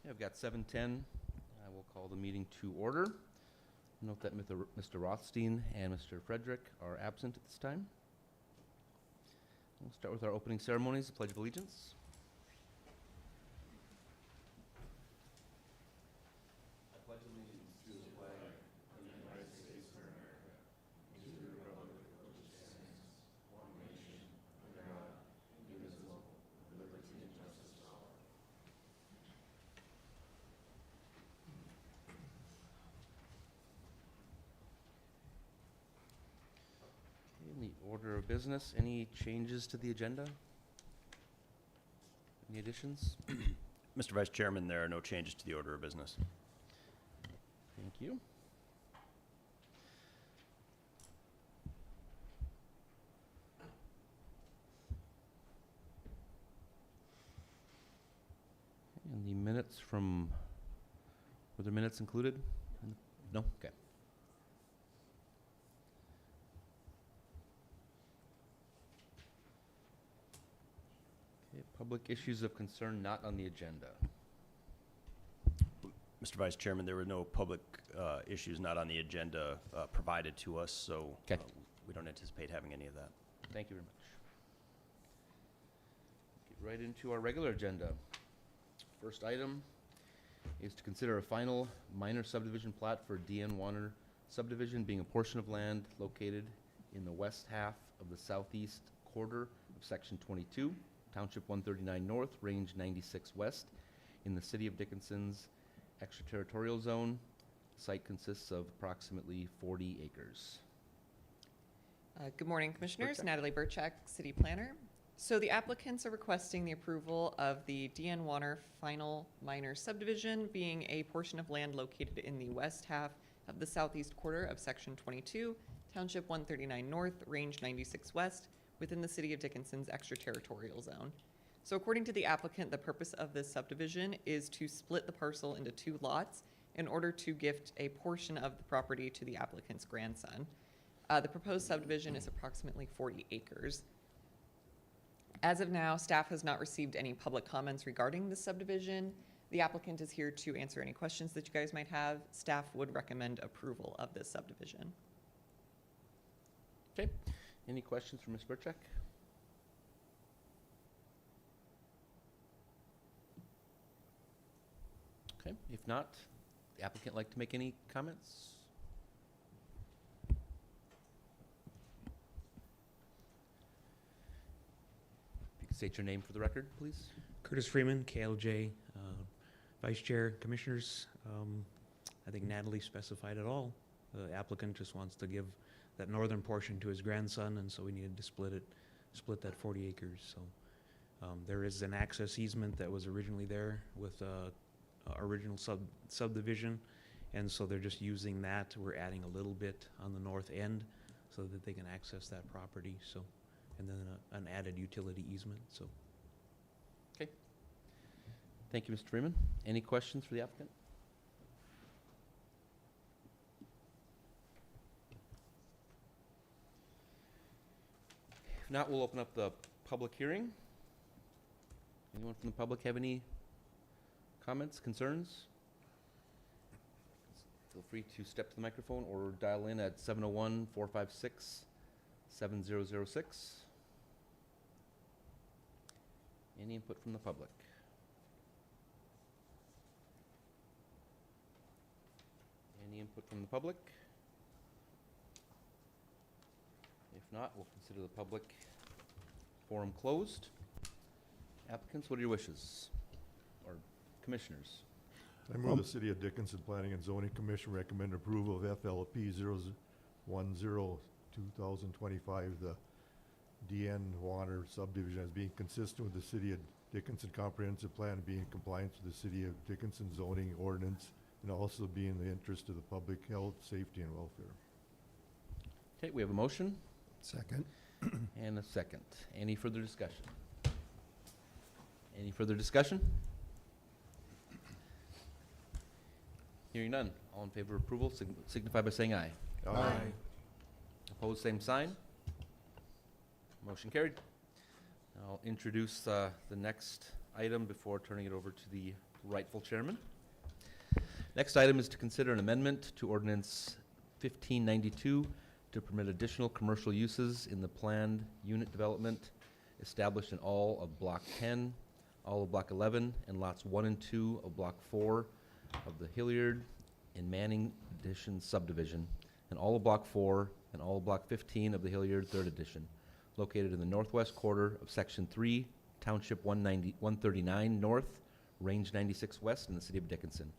Okay, I've got 7:10. I will call the meeting to order. Note that Mr. Rothstein and Mr. Frederick are absent at this time. We'll start with our opening ceremonies, the Pledge of Allegiance. I pledge allegiance to the flag of the United States of America and to the republic for which it stands, one nation, under God, indivisible, with liberty and justice for all. In the order of business, any changes to the agenda? Any additions? Mr. Vice Chairman, there are no changes to the order of business. Thank you. And the minutes from, were the minutes included? No? Okay. Okay, public issues of concern not on the agenda. Mr. Vice Chairman, there were no public issues not on the agenda provided to us, so Okay. we don't anticipate having any of that. Thank you very much. Get right into our regular agenda. First item is to consider a final minor subdivision plat for DN Warner subdivision, being a portion of land located in the west half of the southeast quarter of Section 22, Township 139 North, Range 96 West, in the City of Dickinson's extraterritorial zone. The site consists of approximately 40 acres. Good morning, Commissioners. Burchak. Natalie Burchak, City Planner. So the applicants are requesting the approval of the DN Warner final minor subdivision, being a portion of land located in the west half of the southeast quarter of Section 22, Township 139 North, Range 96 West, within the City of Dickinson's extraterritorial zone. So according to the applicant, the purpose of this subdivision is to split the parcel into two lots in order to gift a portion of the property to the applicant's grandson. The proposed subdivision is approximately 40 acres. As of now, staff has not received any public comments regarding this subdivision. The applicant is here to answer any questions that you guys might have. Staff would recommend approval of this subdivision. Okay. Any questions for Ms. Burchak? Okay. If not, the applicant like to make any comments? If you could state your name for the record, please. Curtis Freeman, KLJ, Vice Chair, Commissioners. I think Natalie specified it all. The applicant just wants to give that northern portion to his grandson, and so we needed to split that 40 acres. So there is an access easement that was originally there with original subdivision, and so they're just using that. We're adding a little bit on the north end so that they can access that property. So, and then an added utility easement. So. Okay. Thank you, Mr. Freeman. Any questions for the applicant? If not, we'll open up the public hearing. Anyone from the public have any comments, concerns? Feel free to step to the microphone or dial in at 701-456-7006. Any input from the public? Any input from the public? If not, we'll consider the public forum closed. Applicants, what are your wishes? Or commissioners? I move the City of Dickinson Planning and Zoning Commission recommend approval of FLP 010-2025, the DN Warner subdivision, as being consistent with the City of Dickinson Comprehensive Plan, being in compliance with the City of Dickinson zoning ordinance, and also be in the interest of the public health, safety, and welfare. Okay, we have a motion Second. and a second. Any further discussion? Any further discussion? Hearing none. All in favor of approval signify by saying aye. Aye. Opposed, same sign. Motion carried. I'll introduce the next item before turning it over to the rightful chairman. Next item is to consider an amendment to ordinance 1592 to permit additional commercial uses in the planned unit development established in all of Block 10, all of Block 11, and lots 1 and 2 of Block 4 of the Hilliard and Manning Edition subdivision, and all of Block 4 and all of Block 15 of the Hilliard 3rd Edition, located in the northwest quarter of Section 3, Township 139 North, Range 96 West in the city of Dickinson.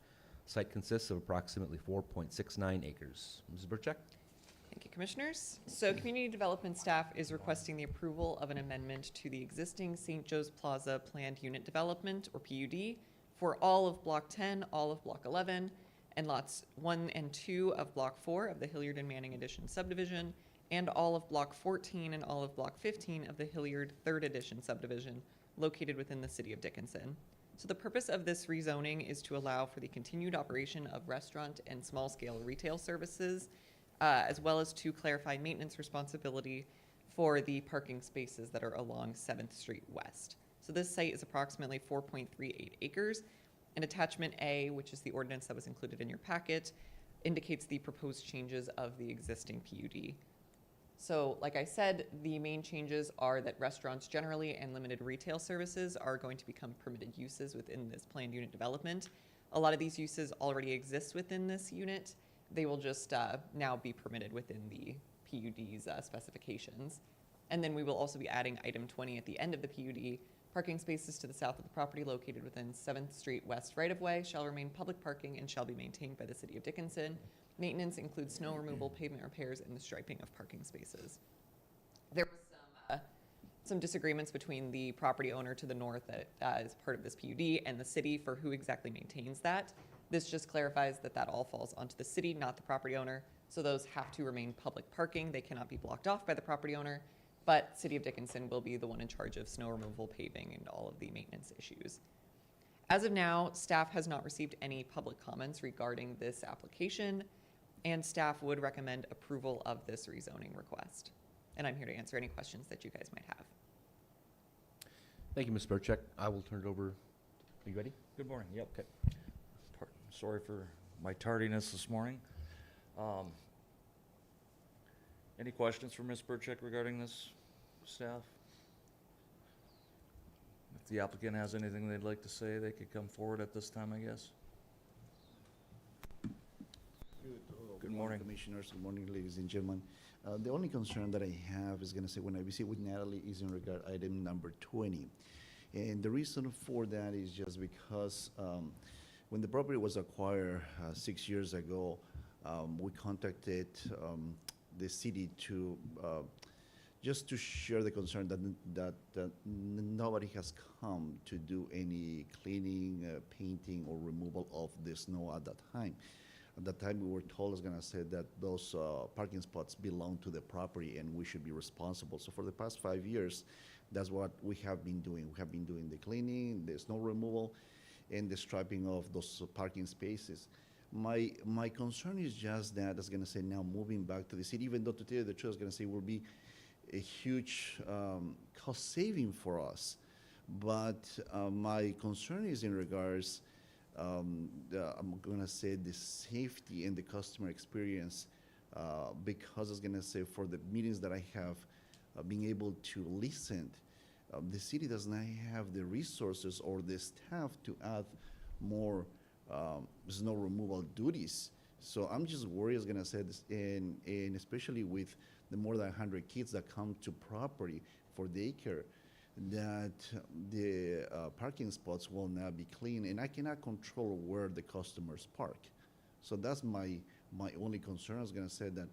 Site consists of approximately 4.69 acres. Mrs. Burchak? Thank you, Commissioners. So Community Development staff is requesting the approval of an amendment to the existing St. Joe's Plaza Planned Unit Development, or PUD, for all of Block 10, all of Block 11, and lots 1 and 2 of Block 4 of the Hilliard and Manning Edition subdivision, and all of Block 14 and all of Block 15 of the Hilliard 3rd Edition subdivision, located within the city of Dickinson. So the purpose of this rezoning is to allow for the continued operation of restaurant and small-scale retail services, as well as to clarify maintenance responsibility for the parking spaces that are along 7th Street West. So this site is approximately 4.38 acres, and Attachment A, which is the ordinance that was included in your packet, indicates the proposed changes of the existing PUD. So, like I said, the main changes are that restaurants generally and limited retail services are going to become permitted uses within this planned unit development. A lot of these uses already exist within this unit. They will just now be permitted within the PUD's specifications. And then we will also be adding item 20 at the end of the PUD. Parking spaces to the south of the property located within 7th Street West right-of-way shall remain public parking and shall be maintained by the city of Dickinson. Maintenance includes snow removal, pavement repairs, and the striping of parking spaces. There was some disagreements between the property owner to the north that is part of this PUD and the city for who exactly maintains that. This just clarifies that that all falls onto the city, not the property owner. So those have to remain public parking. They cannot be blocked off by the property owner, but City of Dickinson will be the one in charge of snow removal, paving, and all of the maintenance issues. As of now, staff has not received any public comments regarding this application, and staff would recommend approval of this rezoning request. And I'm here to answer any questions that you guys might have. Thank you, Ms. Burchak. I will turn it over. Are you ready? Good morning, yep. Okay. Sorry for my tardiness this morning. Any questions for Ms. Burchak regarding this, staff? If the applicant has anything they'd like to say, they could come forward at this time, I guess. Good morning. Commissioners, good morning, ladies and gentlemen. The only concern that I have is gonna say, when I visit with Natalie, is in regard item number 20. And the reason for that is just because when the property was acquired 6 years ago, we contacted the city to just to share the concern that nobody has come to do any cleaning, painting, or removal of the snow at that time. At that time, we were told, as gonna say, that those parking spots belong to the property and we should be responsible. So for the past 5 years, that's what we have been doing. We have been doing the cleaning, the snow removal, and the striping of those parking spaces. My concern is just that, I was gonna say, now moving back to the city, even though, to tell you the truth, I was gonna say, will be a huge cost saving for us. But my concern is in regards, I'm gonna say, the safety and the customer experience, because I was gonna say, for the meetings that I have, being able to listen, the city does not have the resources or the staff to add more snow removal duties. So I'm just worried, I was gonna say this, and especially with the more than 100 kids that come to property for daycare, that the parking spots will not be clean, and I cannot control where the customers park. So that's my only concern. I was gonna say that,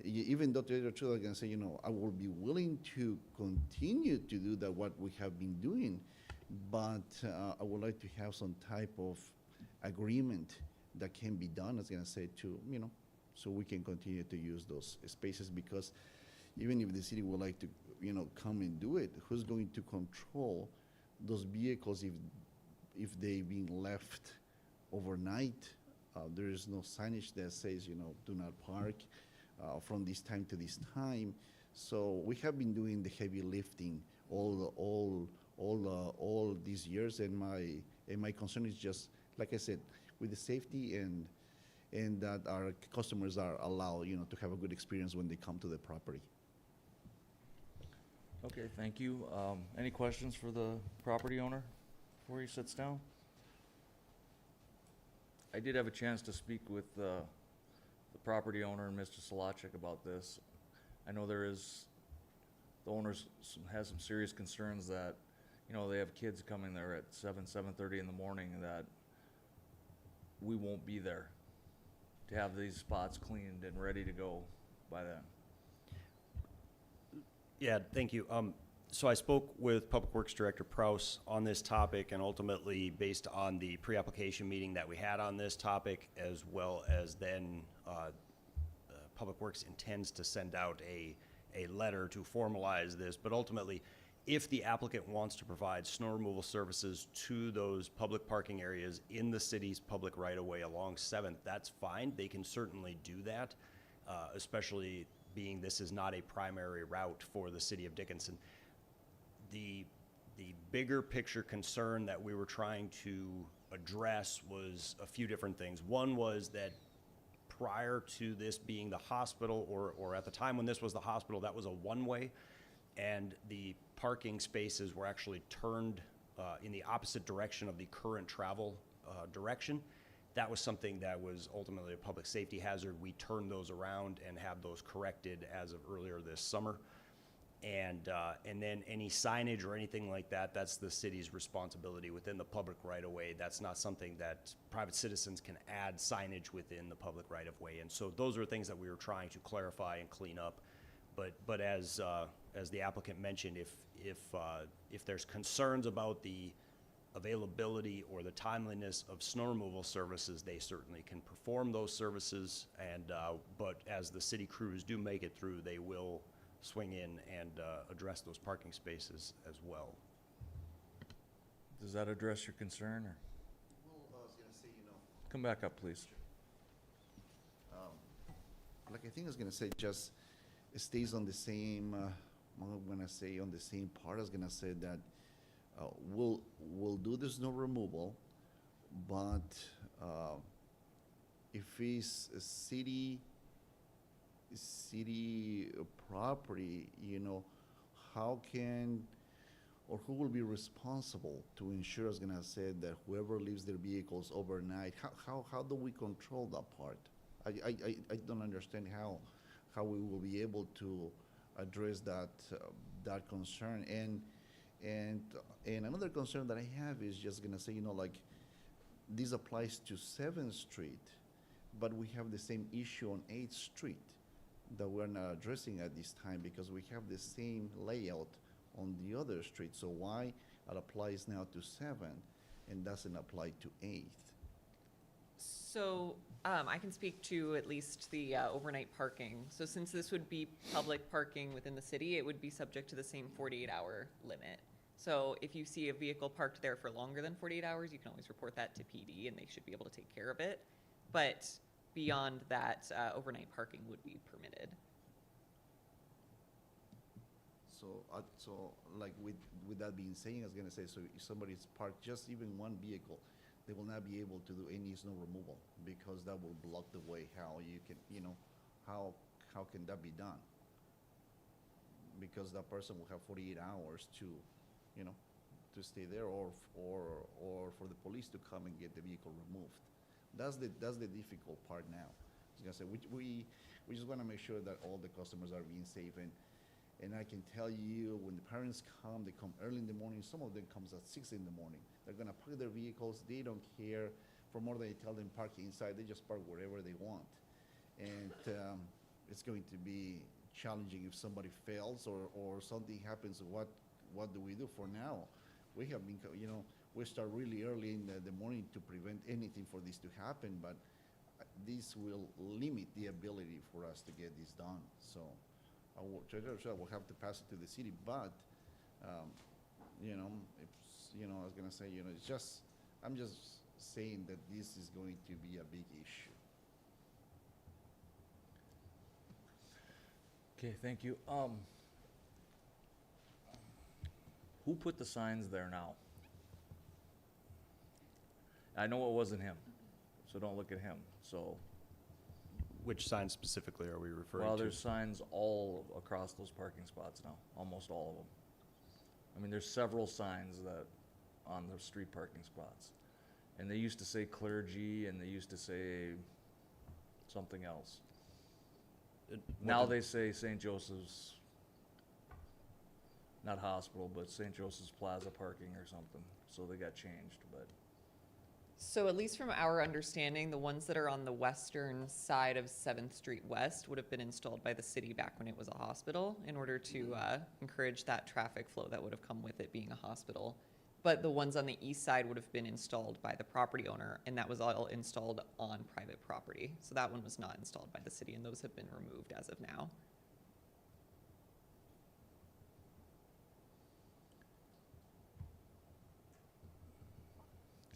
even though, to tell you the truth, I was gonna say, I will be willing to continue to do that, what we have been doing, but I would like to have some type of agreement that can be done, I was gonna say, to, so we can continue to use those spaces, because even if the city would like to, come and do it, who's going to control those vehicles if they being left overnight? There is no signage that says, do not park from this time to this time. So we have been doing the heavy lifting all all these years, and my concern is just, like I said, with the safety and that our customers are allowed, to have a good experience when they come to the property. Okay, thank you. Any questions for the property owner before he sits down? I did have a chance to speak with the property owner and Mr. Solacek about this. I know the owners has some serious concerns that, they have kids coming there at 7:30 in the morning, that we won't be there to have these spots cleaned and ready to go by then. Yeah, thank you. So I spoke with Public Works Director Prouse on this topic, and ultimately, based on the pre-application meeting that we had on this topic, as well as then Public Works intends to send out a letter to formalize this, but ultimately, if the applicant wants to provide snow removal services to those public parking areas in the city's public right-of-way along 7th, that's fine. They can certainly do that, especially being this is not a primary route for the city of Dickinson. The bigger picture concern that we were trying to address was a few different things. One was that prior to this being the hospital, or at the time when this was the hospital, that was a one-way, and the parking spaces were actually turned in the opposite direction of the current travel direction. That was something that was ultimately a public safety hazard. We turned those around and have those corrected as of earlier this summer. And then any signage or anything like that, that's the city's responsibility within the public right-of-way. That's not something that private citizens can add signage within the public right-of-way. And so those are things that we were trying to clarify and clean up. But as the applicant mentioned, if there's concerns about the availability or the timeliness of snow removal services, they certainly can perform those services. But as the city crews do make it through, they will swing in and address those parking spaces as well. Does that address your concern, or? Well, I was gonna say, Come back up, please. like I think I was gonna say, just it stays on the same. I'm gonna say on the same part. I was gonna say that we'll do the snow removal, but if it's a city property, how can or who will be responsible to ensure, I was gonna say, that whoever leaves their vehicles overnight, how do we control that part? I don't understand how we will be able to address that concern. And another concern that I have is just gonna say, like, this applies to 7th Street, but we have the same issue on 8th Street that we're not addressing at this time, because we have the same layout on the other street. So why it applies now to 7th and doesn't apply to 8th? So I can speak to at least the overnight parking. So since this would be public parking within the city, it would be subject to the same 48-hour limit. So if you see a vehicle parked there for longer than 48 hours, you can always report that to PD and they should be able to take care of it. But beyond that, overnight parking would be permitted. So like with that being said, I was gonna say, so if somebody's parked just even one vehicle, they will not be able to do any snow removal, because that will block the way how you can, how can that be done? Because that person will have 48 hours to stay there, or for the police to come and get the vehicle removed. That's the difficult part now. I was gonna say, we just wanna make sure that all the customers are being safe, and I can tell you, when the parents come, they come early in the morning. Some of them comes at 6 in the morning. They're gonna park their vehicles. They don't care. For more than I tell them park inside, they just park wherever they want. And it's going to be challenging if somebody fails or something happens. What do we do? For now, we have been, we start really early in the morning to prevent anything for this to happen, but this will limit the ability for us to get this done. So I will have to pass it to the city, but, I was gonna say, it's just, I'm just saying that this is going to be a big issue. Okay, thank you. who put the signs there now? I know it wasn't him, so don't look at him, so. Which sign specifically are we referring to? Well, there's signs all across those parking spots now, almost all of them. I mean, there's several signs that, on the street parking spots. And they used to say clergy, and they used to say something else. Now they say St. Joseph's, not hospital, but St. Joseph's Plaza parking or something, so they got changed, but. So at least from our understanding, the ones that are on the western side of 7th Street West would have been installed by the city back when it was a hospital in order to encourage that traffic flow that would have come with it being a hospital. But the ones on the east side would have been installed by the property owner, and that was all installed on private property. So that one was not installed by the city, and those have been removed as of now.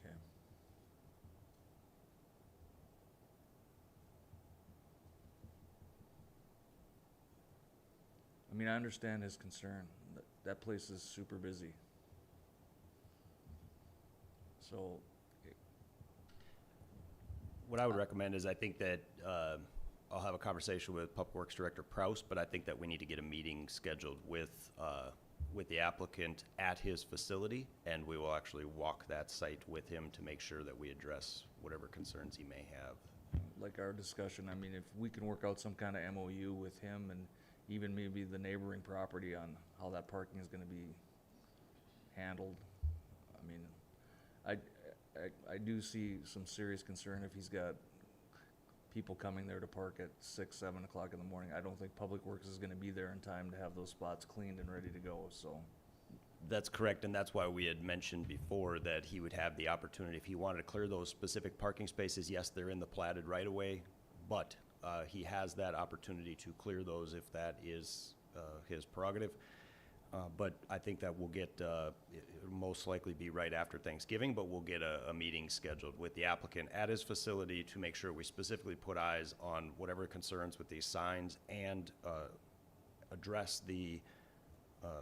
Okay. I mean, I understand his concern. That place is super busy. So, What I would recommend is I think that I'll have a conversation with Public Works Director Prouse, but I think that we need to get a meeting scheduled with the applicant at his facility, and we will actually walk that site with him to make sure that we address whatever concerns he may have. like our discussion, I mean, if we can work out some kind of MOU with him and even maybe the neighboring property on how that parking is gonna be handled. I mean, I do see some serious concern if he's got people coming there to park at 6, 7 o'clock in the morning. I don't think Public Works is gonna be there in time to have those spots cleaned and ready to go, so. That's correct, and that's why we had mentioned before that he would have the opportunity, if he wanted to clear those specific parking spaces, yes, they're in the platted right-of-way, but he has that opportunity to clear those if that is his prerogative. But I think that we'll get, it'll most likely be right after Thanksgiving, but we'll get a meeting scheduled with the applicant at his facility to make sure we specifically put eyes on whatever concerns with these signs and address the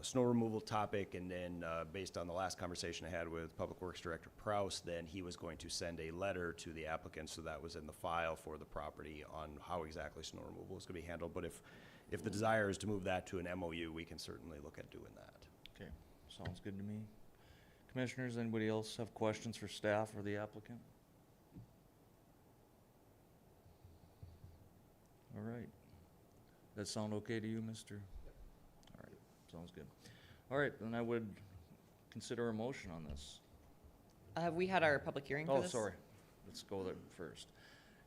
snow removal topic, and then based on the last conversation I had with Public Works Director Prouse, then he was going to send a letter to the applicant, so that was in the file for the property on how exactly snow removal is going to be handled. But if the desire is to move that to an MOU, we can certainly look at doing that. Okay, sounds good to me. Commissioners, anybody else have questions for staff or the applicant? All right. That sound okay to you, Mr.? All right, sounds good. All right, then I would consider a motion on this. Have we had our public hearing for Oh, this? sorry. Let's go there first.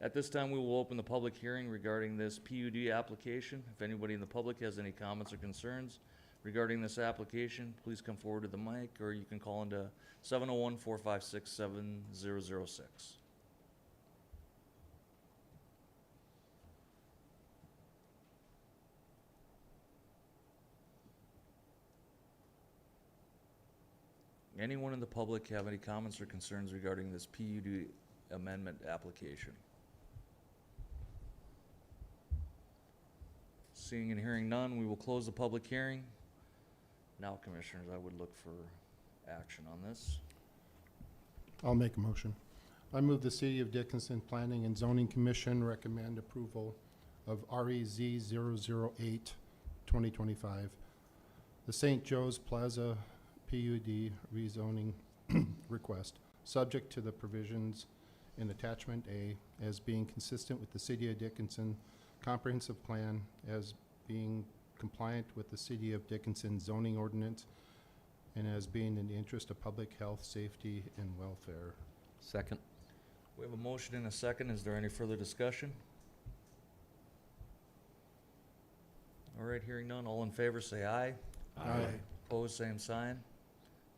At this time, we will open the public hearing regarding this PUD application. If anybody in the public has any comments or concerns regarding this application, please come forward to the mic, or you can call into 701-456-7006. Anyone in the public have any comments or concerns regarding this PUD amendment application? Seeing and hearing none, we will close the public hearing. Now, Commissioners, I would look for action on this. I'll make a motion. I move the City of Dickinson Planning and Zoning Commission recommend approval of REZ 008 2025. The St. Joe's Plaza PUD rezoning request, subject to the provisions in Attachment A as being consistent with the City of Dickinson Comprehensive Plan, as being compliant with the City of Dickinson zoning ordinance, and as being in the interest of public health, safety, and welfare. Second. We have a motion and a second. Is there any further discussion? All right, hearing none. All in favor, say aye. Aye. Opposed, same sign.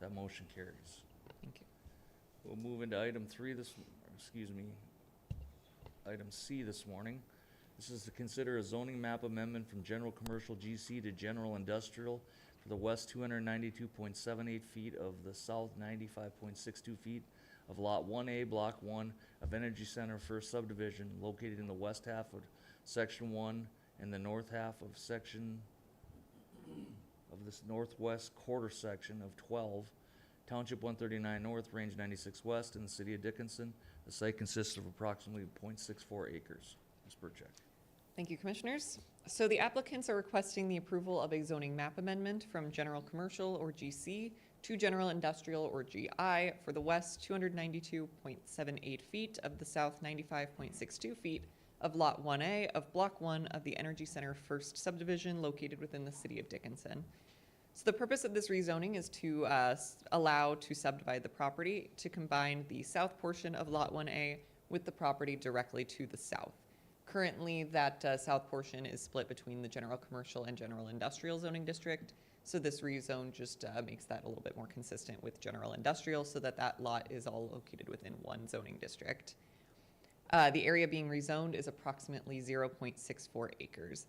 That motion carries. Thank you. We'll move into item C this morning. This is to consider a zoning map amendment from general commercial GC to general industrial for the west 292.78 feet of the south 95.62 feet of Lot 1A, Block 1 of Energy Center First Subdivision, located in the west half of Section 1 and the north half of Section of this northwest quarter section of 12, Township 139 North, Range 96 West, in the city of Dickinson. The site consists of approximately .64 acres. Ms. Burchak. Thank you, Commissioners. So the applicants are requesting the approval of a zoning map amendment from General Commercial, or GC, to General Industrial, or GI, for the west 292.78 feet of the south 95.62 feet of Lot 1A of Block 1 of the Energy Center First Subdivision located within the city of Dickinson. So the purpose of this rezoning is to allow to subdivide the property to combine the south portion of Lot 1A with the property directly to the south. Currently, that south portion is split between the general commercial and general industrial zoning district. So this rezone just makes that a little bit more consistent with general industrial so that that lot is all located within one zoning district. The area being rezoned is approximately 0.64 acres.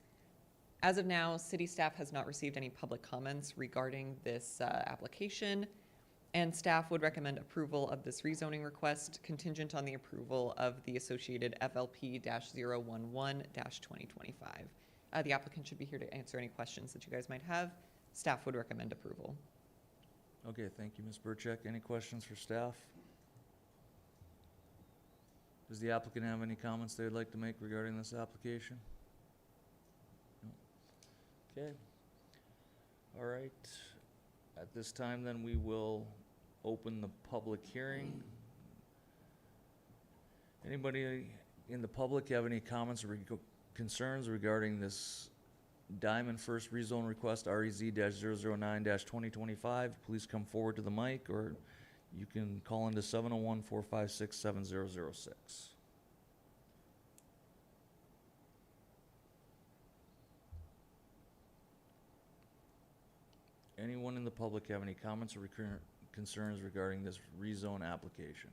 As of now, city staff has not received any public comments regarding this application, and staff would recommend approval of this rezoning request contingent on the approval of the associated FLP-011-2025. The applicant should be here to answer any questions that you guys might have. Staff would recommend approval. Okay, thank you, Ms. Burchak. Any questions for staff? Does the applicant have any comments they would like to make regarding this application? No. Okay. All right. At this time, then, we will open the public hearing. Anybody in the public have any comments or concerns regarding this Diamond First rezone request, REZ-009-2025? Please come forward to the mic, or you can call into 701-456-7006. Anyone in the public have any comments or concerns regarding this rezone application?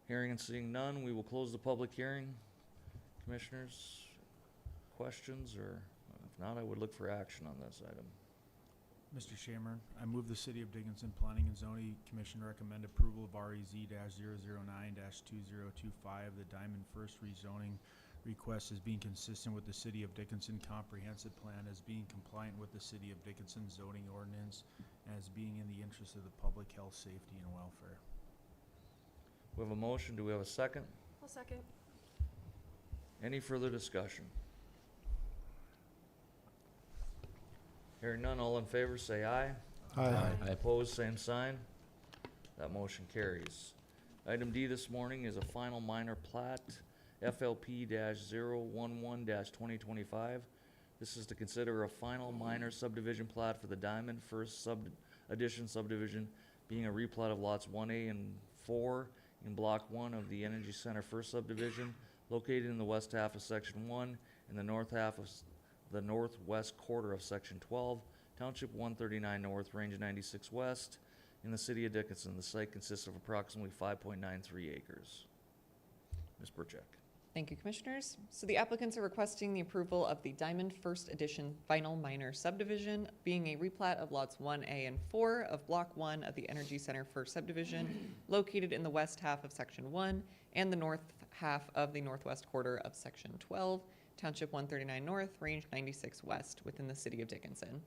Hearing and seeing none, we will close the public hearing. Commissioners, questions, or if not, I would look for action on this item. Mr. Schamer, I move the City of Dickinson Planning and Zoning Commission recommend approval of REZ-009-2025. The Diamond First rezoning request as being consistent with the City of Dickinson Comprehensive Plan, as being compliant with the City of Dickinson zoning ordinance, and as being in the interest of the public health, safety, and welfare. We have a motion. Do we have a second? I'll second. Any further discussion? Hearing none, all in favor say aye. Aye. Opposed, same sign. That motion carries. Item D this morning is a final minor plat, FLP-011-2025. This is to consider a final minor subdivision plat for the Diamond First Addition subdivision, being a replat of lots 1A and 4 in Block 1 of the Energy Center First subdivision, located in the west half of Section 1 and the north half of the northwest quarter of Section 12, Township 139 North, Range 96 West, in the city of Dickinson. The site consists of approximately 5.93 acres. Ms. Burchak. Thank you, Commissioners. So the applicants are requesting the approval of the Diamond First Edition Final Minor Subdivision, being a replat of lots 1A and 4 of Block 1 of the Energy Center First Subdivision, located in the west half of Section 1 and the north half of the northwest quarter of Section 12, Township 139 North, Range 96 West, within the city of Dickinson.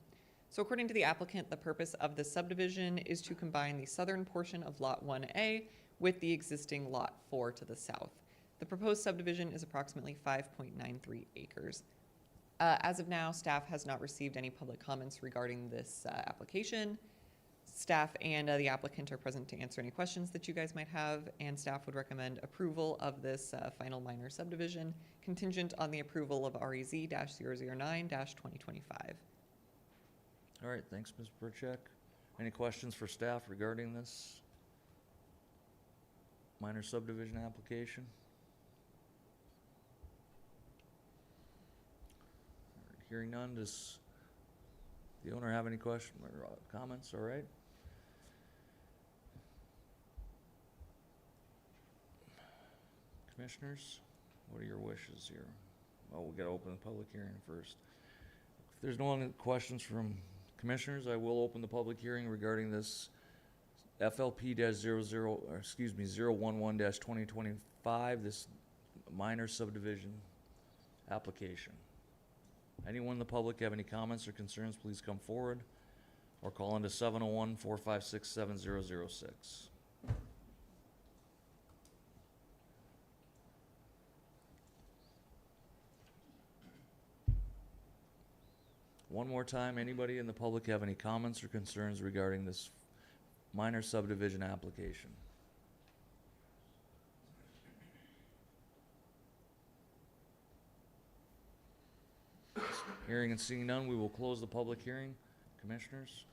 So according to the applicant, the purpose of this subdivision is to combine the southern portion of Lot 1A with the existing Lot 4 to the south. The proposed subdivision is approximately 5.93 acres. As of now, staff has not received any public comments regarding this application. Staff and the applicant are present to answer any questions that you guys might have, and staff would recommend approval of this final minor subdivision contingent on the approval of REZ-009-2025. All right, thanks, Ms. Burchak. Any questions for staff regarding this minor subdivision application? All right, hearing none, does the owner have any questions or comments? All right. Commissioners, what are your wishes here? Well, we gotta open the public hearing first. If there's no other questions from commissioners, I will open the public hearing regarding this FLP-011-2025, this minor subdivision application. Anyone in the public have any comments or concerns, please come forward or call into 701-456-7006. One more time, anybody in the public have any comments or concerns regarding this minor subdivision application? Hearing and seeing none, we will close the public hearing. Commissioners?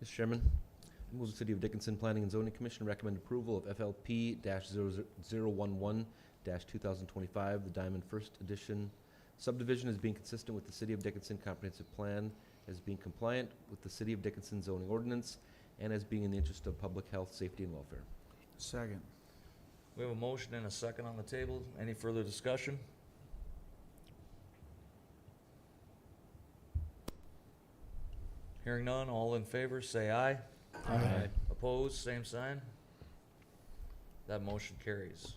Mr. Chairman, I move the City of Dickinson Planning and Zoning Commission recommend approval of FLP-011-2025, the Diamond First Edition subdivision as being consistent with the City of Dickinson Comprehensive Plan, as being compliant with the City of Dickinson zoning ordinance, and as being in the interest of public health, safety, and welfare. Second. We have a motion and a second on the table. Any further discussion? Hearing none, all in favor, say aye. Aye. Opposed, same sign. That motion carries.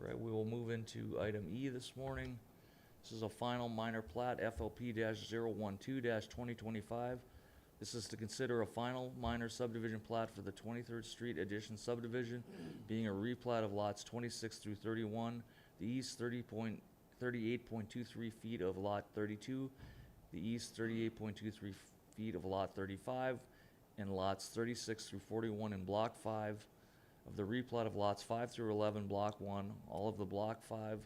All right, we will move into item E this morning. This is a final minor plat, FLP-012-2025. This is to consider a final minor subdivision plat for the 23rd Street Addition subdivision, being a replat of lots 26 through 31, the east 38.23 feet of lot 32, the east 38.23 feet of lot 35, and lots 36 through 41 in Block 5 of the replat of lots 5 through 11, Block 1, all of the Block 5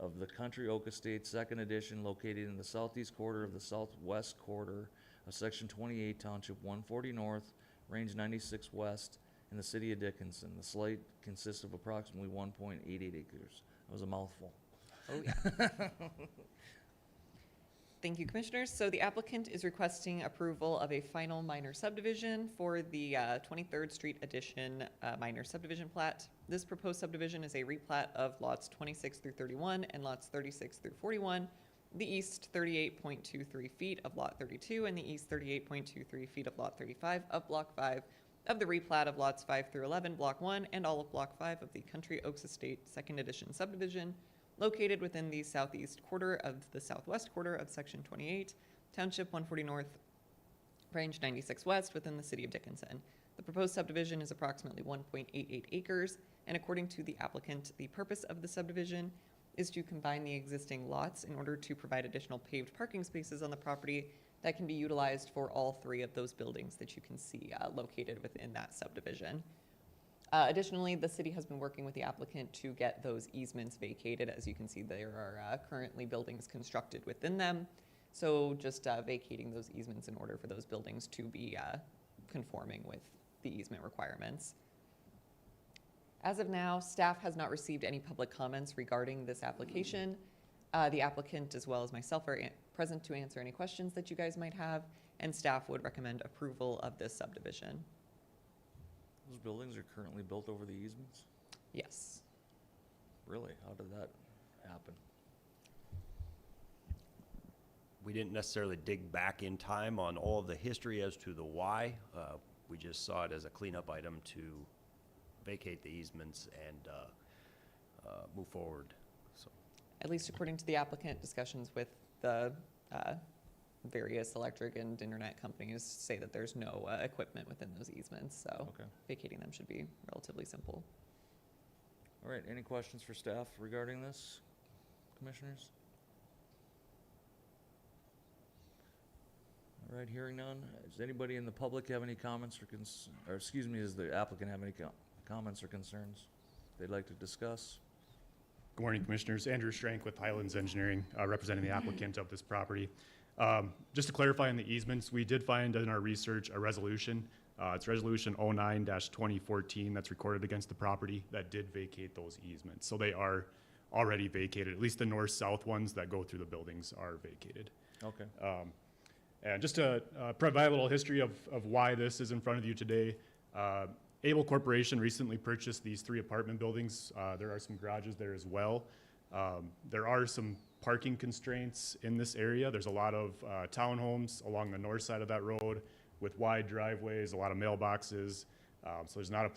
of the Country Oak Estate Second Edition located in the southeast quarter of the southwest quarter of Section 28, Township 140 North, Range 96 West, in the City of Dickinson. The site consists of approximately 1.88 acres. That was a mouthful. Oh, yeah. Thank you, Commissioners. So the applicant is requesting approval of a final minor subdivision for the 23rd Street Addition minor subdivision plat. This proposed subdivision is a replat of lots 26 through 31 and lots 36 through 41, the east 38.23 feet of lot 32 and the east 38.23 feet of lot 35 of Block 5 of the replat of lots 5 through 11, Block 1, and all of Block 5 of the Country Oaks Estate Second Edition subdivision, located within the southeast quarter of the southwest quarter of Section 28, Township 140 North, Range 96 West, within the City of Dickinson. The proposed subdivision is approximately 1.88 acres, and according to the applicant, the purpose of the subdivision is to combine the existing lots in order to provide additional paved parking spaces on the property that can be utilized for all three of those buildings that you can see located within that subdivision. Additionally, the city has been working with the applicant to get those easements vacated. As you can see, there are currently buildings constructed within them. So just vacating those easements in order for those buildings to be conforming with the easement requirements. As of now, staff has not received any public comments regarding this application. The applicant, as well as myself, are present to answer any questions that you guys might have, and staff would recommend approval of this subdivision. Those buildings are currently built over the easements? Yes. Really? How did that happen? We didn't necessarily dig back in time on all of the history as to the why. We just saw it as a cleanup item to vacate the easements and move forward. So, At least according to the applicant, discussions with the various electric and internet companies say that there's no equipment within those easements, so Okay. vacating them should be relatively simple. All right, any questions for staff regarding this, commissioners? All right, hearing none. Does anybody in the public have any comments or does the applicant have any comments or concerns they'd like to discuss? Good morning, Commissioners. Andrew Schrank with Highlands Engineering, representing the applicant of this property. Just to clarify on the easements, we did find in our research a resolution. It's Resolution 09-2014 that's recorded against the property that did vacate those easements. So they are already vacated. At least the north-south ones that go through the buildings are vacated. Okay. And just to provide a little history of why this is in front of you today, Able Corporation recently purchased these 3 apartment buildings. There are some garages there as well. There are some parking constraints in this area. There's a lot of townhomes along the north side of that road, with wide driveways, a lot of mailboxes. So there's not a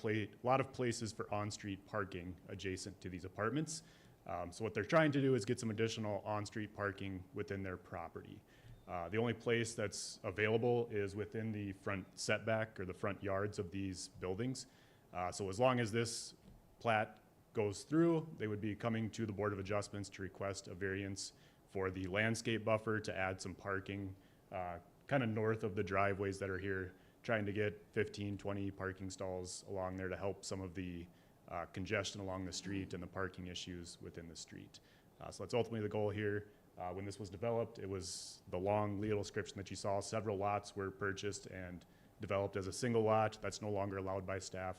lot of places for on-street parking adjacent to these apartments. So what they're trying to do is get some additional on-street parking within their property. The only place that's available is within the front setback or the front yards of these buildings. So as long as this plat goes through, they would be coming to the Board of Adjustments to request a variance for the landscape buffer to add some parking kind of north of the driveways that are here, trying to get 15, 20 parking stalls along there to help some of the congestion along the street and the parking issues within the street. So that's ultimately the goal here. When this was developed, it was the long legal description that you saw. Several lots were purchased and developed as a single lot. That's no longer allowed by staff.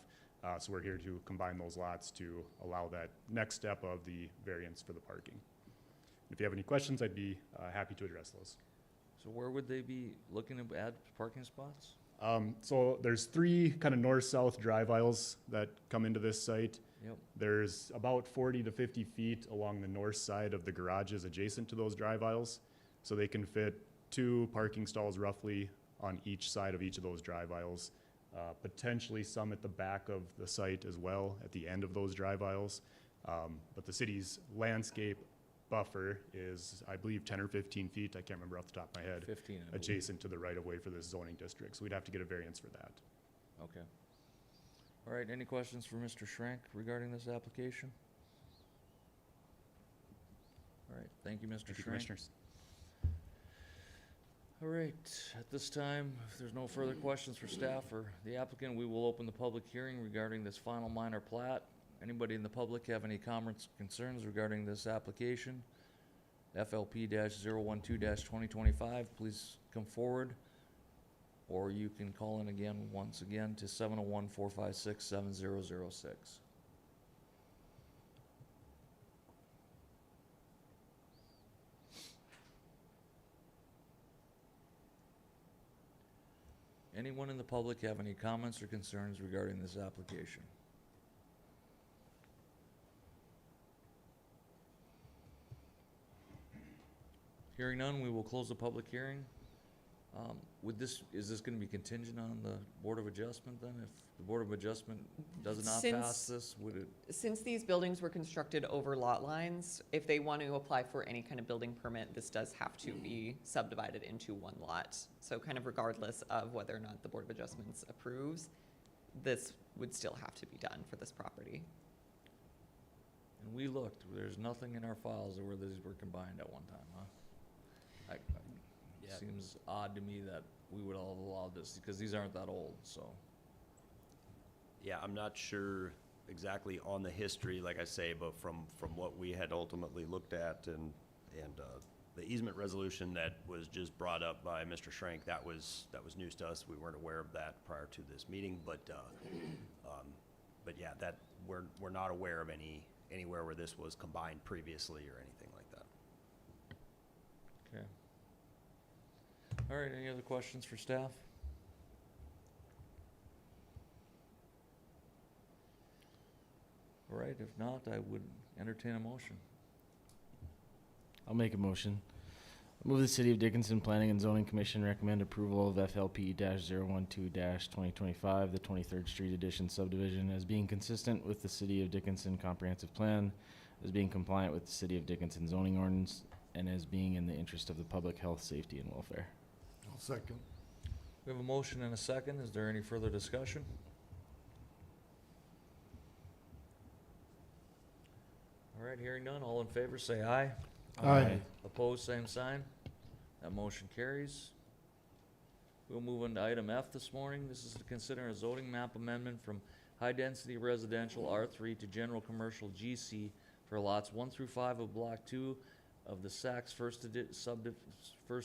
So we're here to combine those lots to allow that next step of the variance for the parking. If you have any questions, I'd be happy to address those. So where would they be looking to add parking spots? So there's 3 kind of north-south drive aisles that come into this site. Yep. There's about 40 to 50 feet along the north side of the garages adjacent to those drive aisles. So they can fit 2 parking stalls roughly on each side of each of those drive aisles. Potentially some at the back of the site as well, at the end of those drive aisles. But the city's landscape buffer is, I believe, 10 or 15 feet, I can't remember off the top of my head, 15. I believe. adjacent to the right-of-way for this zoning district. So we'd have to get a variance for that. Okay. All right, any questions for Mr. Schrank regarding this application? All right, thank you, Mr. Thank you, Schrank. Commissioners. All right, at this time, if there's no further questions for staff or the applicant, we will open the public hearing regarding this final minor plat. Anybody in the public have any comments, concerns regarding this application? FLP-012-2025, please come forward. Or you can call in again, once again, to 701-456-7006. Anyone in the public have any comments or concerns regarding this application? Hearing none, we will close the public hearing. Is this gonna be contingent on the Board of Adjustment then? If the Board of Adjustment does not pass Since- this, would it? Since these buildings were constructed over lot lines, if they want to apply for any kind of building permit, this does have to be subdivided into one lot. So kind of regardless of whether or not the Board of Adjustments approves, this would still have to be done for this property. And we looked, there's nothing in our files where these were combined at one time, huh? Yeah. Seems odd to me that we would all have allowed this, because these aren't that old, so. Yeah, I'm not sure exactly on the history, like I say, but from what we had ultimately looked at and the easement resolution that was just brought up by Mr. Schrank, that was news to us. We weren't aware of that prior to this meeting, but yeah, that we're not aware of anywhere where this was combined previously or anything like that. Okay. All right, any other questions for staff? All right, if not, I would entertain a motion. I'll make a motion. Move the City of Dickinson Planning and Zoning Commission recommend approval of FLP-012-2025, the 23rd Street Addition subdivision, as being consistent with the City of Dickinson Comprehensive Plan, as being compliant with the City of Dickinson zoning ordinance, and as being in the interest of the public health, safety, and welfare. I'll second. We have a motion and a second. Is there any further discussion? All right, hearing none, all in favor say aye. Aye. Opposed, same sign. That motion carries. We'll move on to item F this morning. This is to consider a zoning map amendment from high-density residential R3 to general commercial GC for lots 1 through 5 of Block 2 of the Saks First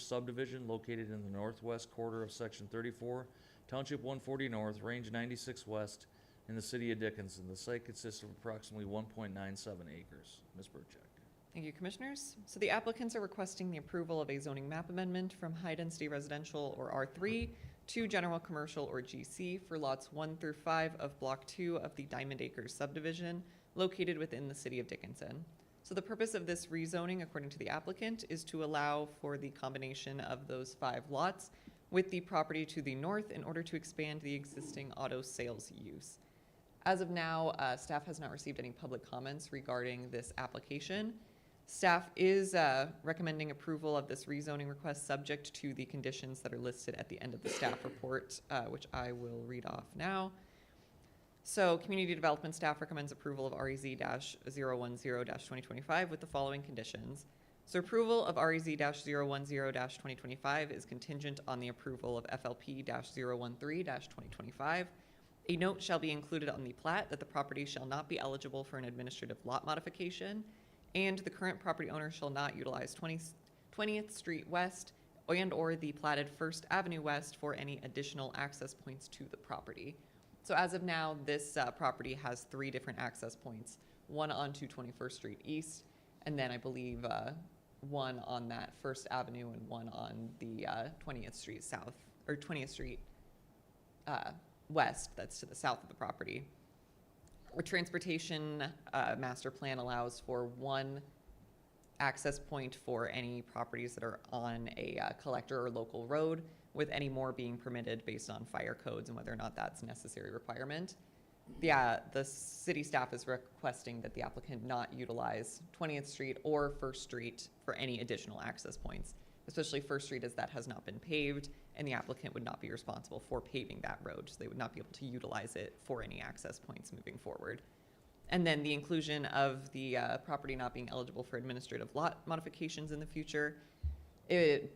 Subdivision located in the northwest quarter of Section 34, Township 140 North, Range 96 West, in the city of Dickinson. The site consists of approximately 1.97 acres. Ms. Burchak. Thank you, Commissioners. So the applicants are requesting the approval of a zoning map amendment from high-density residential, or R3, to general commercial, or GC, for lots 1 through 5 of Block 2 of the Diamond Acres subdivision located within the city of Dickinson. So the purpose of this rezoning, according to the applicant, is to allow for the combination of those 5 lots with the property to the north in order to expand the existing auto sales use. As of now, staff has not received any public comments regarding this application. Staff is recommending approval of this rezoning request subject to the conditions that are listed at the end of the staff report, which I will read off now. So, Community Development staff recommends approval of REZ-010-2025 with the following conditions. So, approval of REZ-010-2025 is contingent on the approval of FLP-013-2025. A note shall be included on the plat that the property shall not be eligible for an administrative lot modification, and the current property owner shall not utilize 20th Street West and/or the platted First Avenue West for any additional access points to the property. So as of now, this property has 3 different access points, one onto 21st Street East, and then I believe one on that First Avenue and one on the 20th Street South, or 20th Street West, that's to the south of the property. Our transportation master plan allows for 1 access point for any properties that are on a collector or local road, with any more being permitted based on fire codes and whether or not that's a necessary requirement. The city staff is requesting that the applicant not utilize 20th Street or First Street for any additional access points, especially First Street, as that has not been paved, and the applicant would not be responsible for paving that road, so they would not be able to utilize it for any access points moving forward. And then the inclusion of the property not being eligible for administrative lot modifications in the future.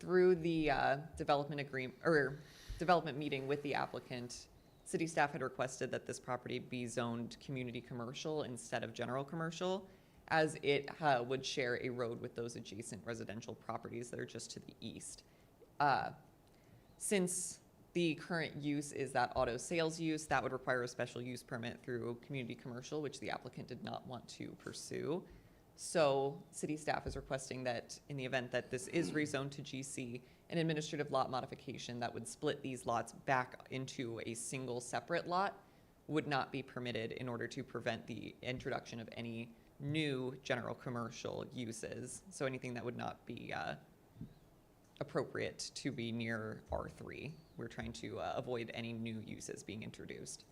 Through the development agreement or development meeting with the applicant, city staff had requested that this property be zoned community commercial instead of general commercial, as it would share a road with those adjacent residential properties that are just to the east. Since the current use is that auto sales use, that would require a special use permit through community commercial, which the applicant did not want to pursue. So city staff is requesting that in the event that this is rezoned to GC, an administrative lot modification that would split these lots back into a single separate lot would not be permitted in order to prevent the introduction of any new general commercial uses. So anything that would not be appropriate to be near R3. We're trying to avoid any new uses being introduced.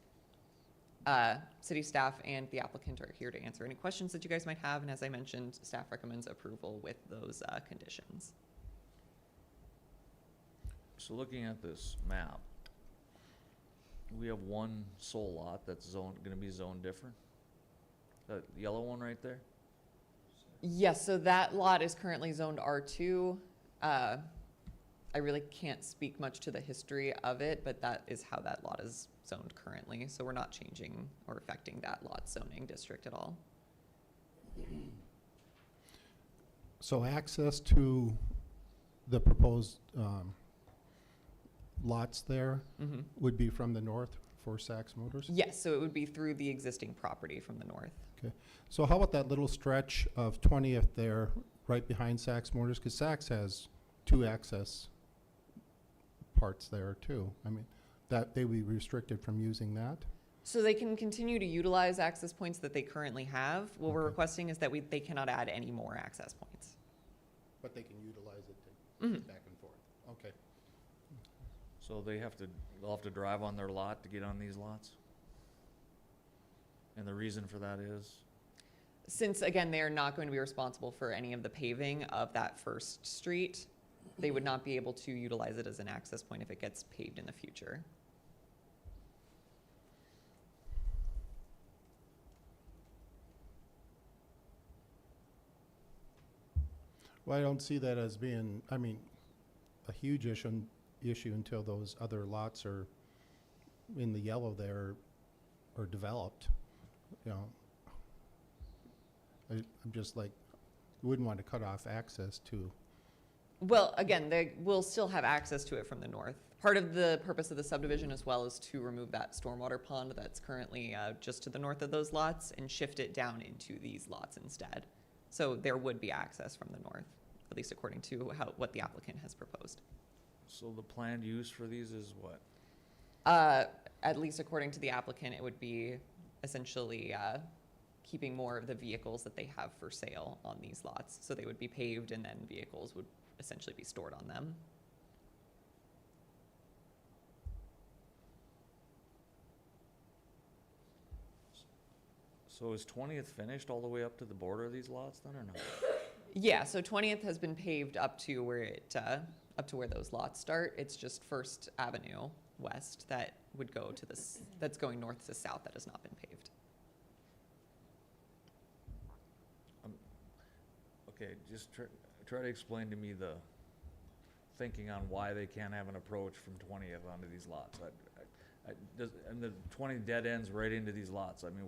City staff and the applicant are here to answer any questions that you guys might have, and as I mentioned, staff recommends approval with those conditions. So looking at this map, we have one sole lot that's gonna be zoned different? That yellow one right there? Yes, so that lot is currently zoned R2. I really can't speak much to the history of it, but that is how that lot is zoned currently. So we're not changing or affecting that lot zoning district at all. So access to the proposed lots there would be from the north for Saks Motors? Yes, so it would be through the existing property from the north. Okay. So how about that little stretch of 20th there, right behind Saks Motors? Because Saks has 2 access parts there too. I mean, that they would be restricted from using that? So they can continue to utilize access points that they currently have. What we're Okay. requesting is that they cannot add any more access points. But they can utilize it to get back and forth. Okay. So they'll have to drive on their lot to get on these lots? And the reason for that is? Since, again, they are not going to be responsible for any of the paving of that first street, they would not be able to utilize it as an access point if it gets paved in the future. Well, I don't see that as being, I mean, a huge issue until those other lots are in the yellow there or developed, you know. I'm just like, wouldn't want to cut off access to. Well, again, they will still have access to it from the north. Part of the purpose of the subdivision as well is to remove that stormwater pond that's currently just to the north of those lots and shift it down into these lots instead. So there would be access from the north, at least according to what the applicant has proposed. So the planned use for these is what? At least according to the applicant, it would be essentially keeping more of the vehicles that they have for sale on these lots. So they would be paved and then vehicles would essentially be stored on them. So is 20th finished all the way up to the border of these lots then, or not? Yeah, so 20th has been paved up to where up to where those lots start. It's just First Avenue West that would go to this, that's going north to south that has not been paved. Okay, just try to explain to me the thinking on why they can't have an approach from 20th onto these lots. And the 20 dead ends right into these lots. I mean,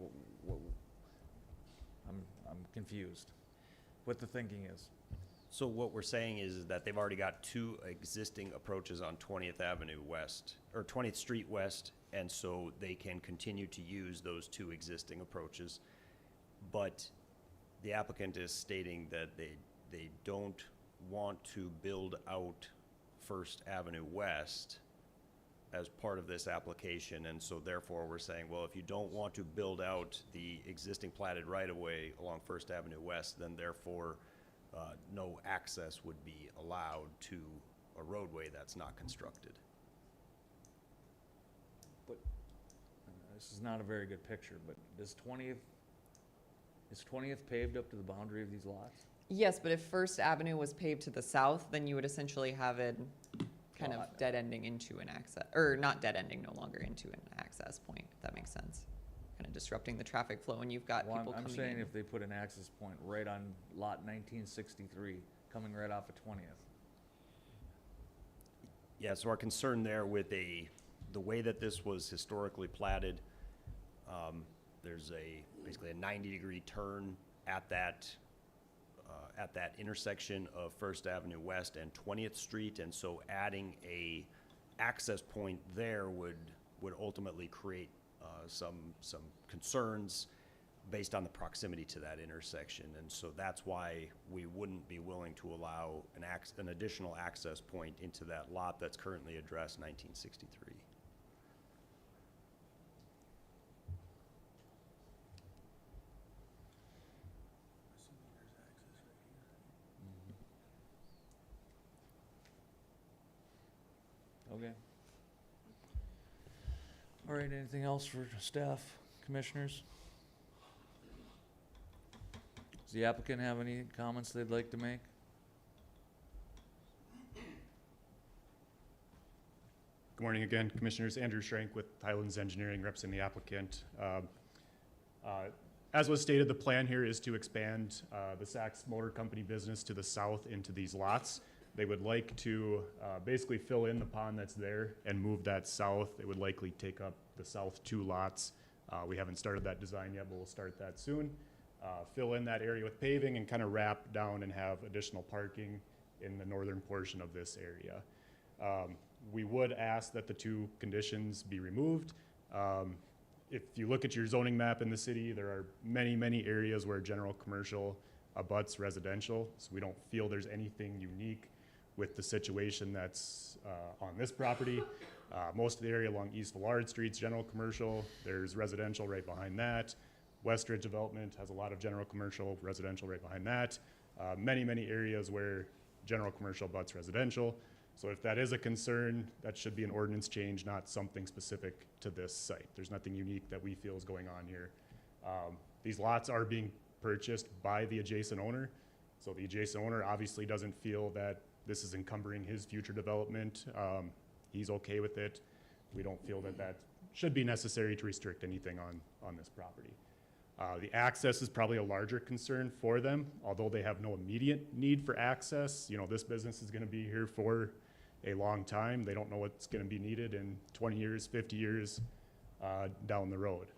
I'm confused what the thinking is. So what we're saying is that they've already got two existing approaches on 20th Avenue West, or 20th Street West, and so they can continue to use those two existing approaches. But the applicant is stating that they don't want to build out First Avenue West as part of this application, and so therefore we're saying, well, if you don't want to build out the existing platted right-of-way along First Avenue West, then therefore no access would be allowed to a roadway that's not constructed. But this is not a very good picture, but is 20th paved up to the boundary of these lots? Yes, but if First Avenue was paved to the south, then you would essentially have it kind of dead ending into an access, or not dead ending, no longer into an access point, if that makes sense. Kind of disrupting the traffic flow, and you've got Well, people I'm coming saying in. if they put an access point right on lot 1963, coming right off of 20th. Yeah, so our concern there with the way that this was historically platted, there's basically a 90-degree turn at that intersection of First Avenue West and 20th Street, and so adding a access point there would ultimately create some concerns based on the proximity to that intersection, and so that's why we wouldn't be willing to allow an additional access point into that lot that's currently addressed 1963. Okay. All right, anything else for staff, commissioners? Does the applicant have any comments they'd like to make? Good morning again, Commissioners. Andrew Schrank with Highlands Engineering, representing the applicant. As was stated, the plan here is to expand the Sachs Motor Company business to the south into these lots. They would like to basically fill in the pond that's there and move that south. It would likely take up the south 2 lots. We haven't started that design yet, but we'll start that soon. Fill in that area with paving and kind of wrap down and have additional parking in the northern portion of this area. We would ask that the 2 conditions be removed. If you look at your zoning map in the city, there are many, many areas where general commercial abuts residential, so we don't feel there's anything unique with the situation that's on this property. Most of the area along East Villard Street's general commercial. There's residential right behind that. Westridge Development has a lot of general commercial, residential right behind that. Many, many areas where general commercial abuts residential. So if that is a concern, that should be an ordinance change, not something specific to this site. There's nothing unique that we feel is going on here. These lots are being purchased by the adjacent owner. So the adjacent owner obviously doesn't feel that this is encumbering his future development. He's okay with it. We don't feel that that should be necessary to restrict anything on this property. The access is probably a larger concern for them, although they have no immediate need for access. You know, this business is gonna be here for a long time. They don't know what's gonna be needed in 20 years, 50 years down the road.